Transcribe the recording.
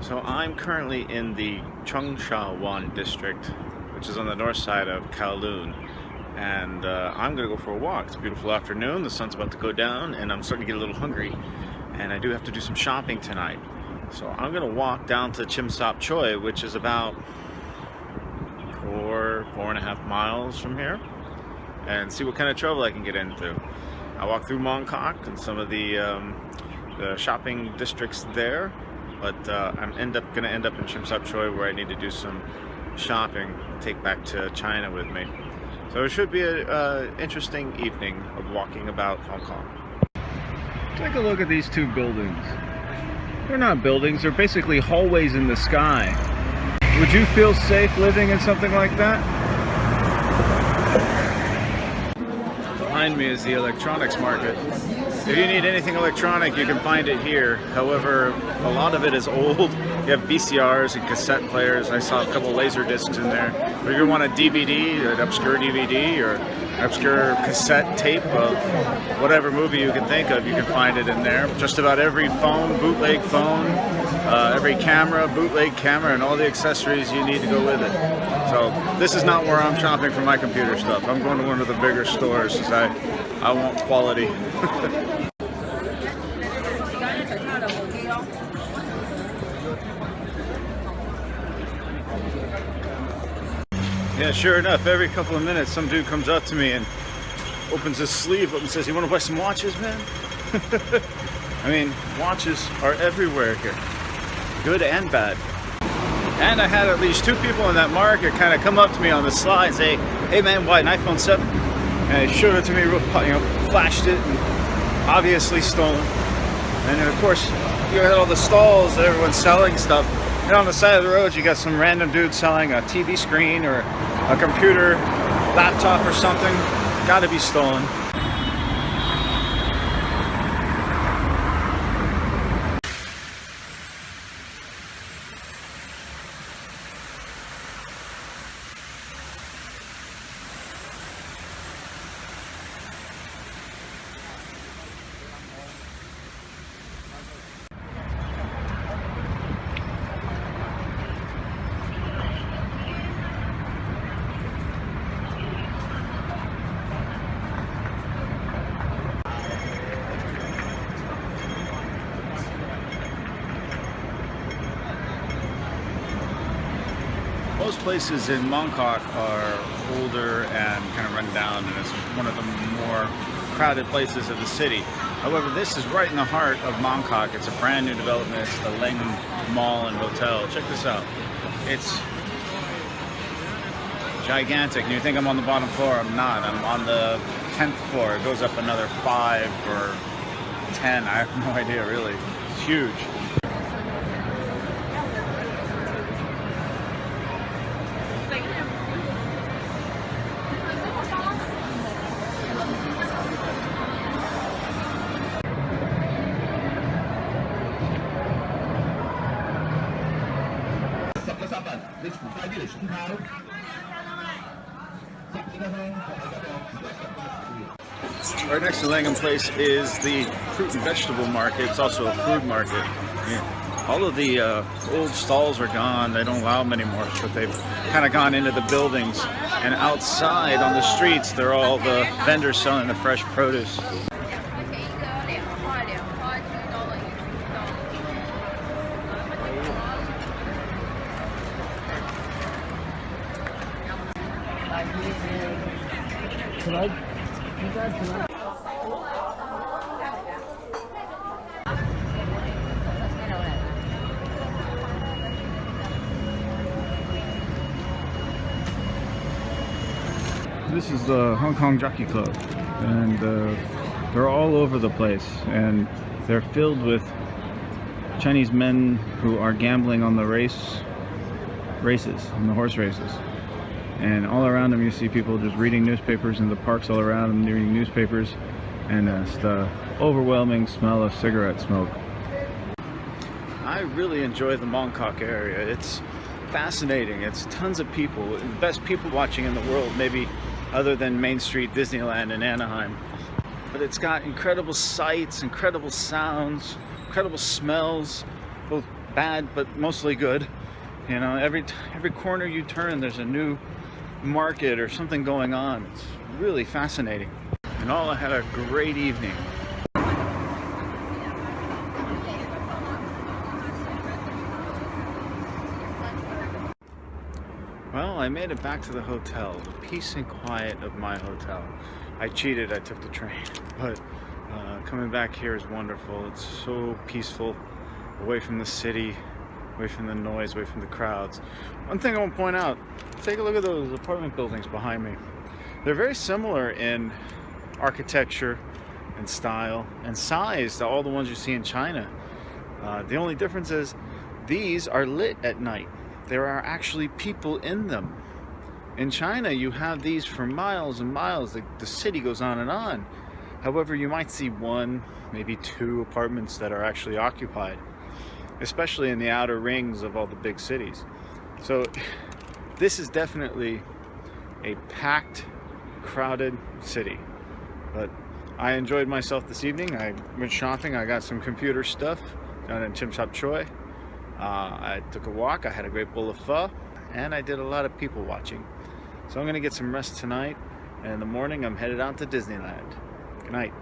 So I'm currently in the Chengsha district, which is on the north side of Kowloon, and I'm gonna go for a walk. It's a beautiful afternoon, the sun's about to go down, and I'm starting to get a little hungry, and I do have to do some shopping tonight. So I'm gonna walk down to Chim Sop Choi, which is about 4.5 miles from here, and see what kind of trouble I can get into. I walk through Mong Kok and some of the shopping districts there, but I'm gonna end up in Chim Sop Choi, where I need to do some shopping, take back to China with me. So it should be an interesting evening of walking about Hong Kong. Take a look at these two buildings. They're not buildings, they're basically hallways in the sky. Would you feel safe living in something like that? Behind me is the electronics market. If you need anything electronic, you can find it here. However, a lot of it is old. You have VCRs and cassette players. I saw a couple laser discs in there. But if you want a DVD, an obscure DVD, or an obscure cassette tape of whatever movie you can think of, you can find it in there. Just about every phone, bootleg phone, every camera, bootleg camera, and all the accessories you need to go with it. So this is not where I'm shopping for my computer stuff. I'm going to one of the bigger stores because I want quality. Yeah, sure enough, every couple of minutes some dude comes up to me and opens his sleeve up and says, "You want to buy some watches, man?" I mean, watches are everywhere here, good and bad. And I had at least two people in that market kind of come up to me on the slide and say, "Hey man, why an iPhone 7? And they showed it to me, flashed it, and obviously stolen. And then of course, you got all the stalls that everyone's selling stuff. And on the side of the road, you got some random dude selling a TV screen or a computer, laptop or something. Gotta be stolen." Most places in Mong Kok are older and kind of run down, and it's one of the more crowded places of the city. However, this is right in the heart of Mong Kok. It's a brand new development. It's the Leng Mall and Hotel. Check this out. It's gigantic. And you think I'm on the bottom floor. I'm not. I'm on the 10th floor. It goes up another 5 or 10. I have no idea, really. It's huge. Right next to Langham Place is the fruit and vegetable market. It's also a food market. Yeah. All of the old stalls are gone. They don't allow them anymore, but they've kind of gone into the buildings. And outside on the streets, they're all the vendors selling the fresh produce. This is the Hong Kong Jockey Club, and they're all over the place, and they're filled with Chinese men who are gambling on the on the horse races. And all around them you see people just reading newspapers in the parks all around them, reading newspapers, and it's the overwhelming smell of cigarette smoke. I really enjoy the Mong Kok area. It's fascinating. It's tons of people. The best people watching in the world, maybe other than Main Street Disneyland in Anaheim. But it's got incredible sights, incredible sounds, incredible smells, both bad, but mostly good. You know, every corner you turn, there's a new market or something going on. It's really fascinating. And all, I had a great evening. Well, I made it back to the hotel, the peace and quiet of my hotel. I cheated, I took the train, but coming back here is wonderful. It's so peaceful, away from the city, away from the noise, away from the crowds. One thing I want to point out, take a look at those apartment buildings behind me. They're very similar in architecture and style and size to all the ones you see in China. The only difference is these are lit at night. There are actually people in them. In China, you have these for miles and miles. The city goes on and on. However, you might see one, maybe two apartments that are actually occupied, especially in the outer rings of all the big cities. So this is definitely a packed, crowded city. But I enjoyed myself this evening. I went shopping. I got some computer stuff down in Chim Chap Choi. I took a walk. I had a great bowl of pho, and I did a lot of people watching. So I'm going to get some rest tonight, and in the morning I'm headed out to Disneyland. Good night.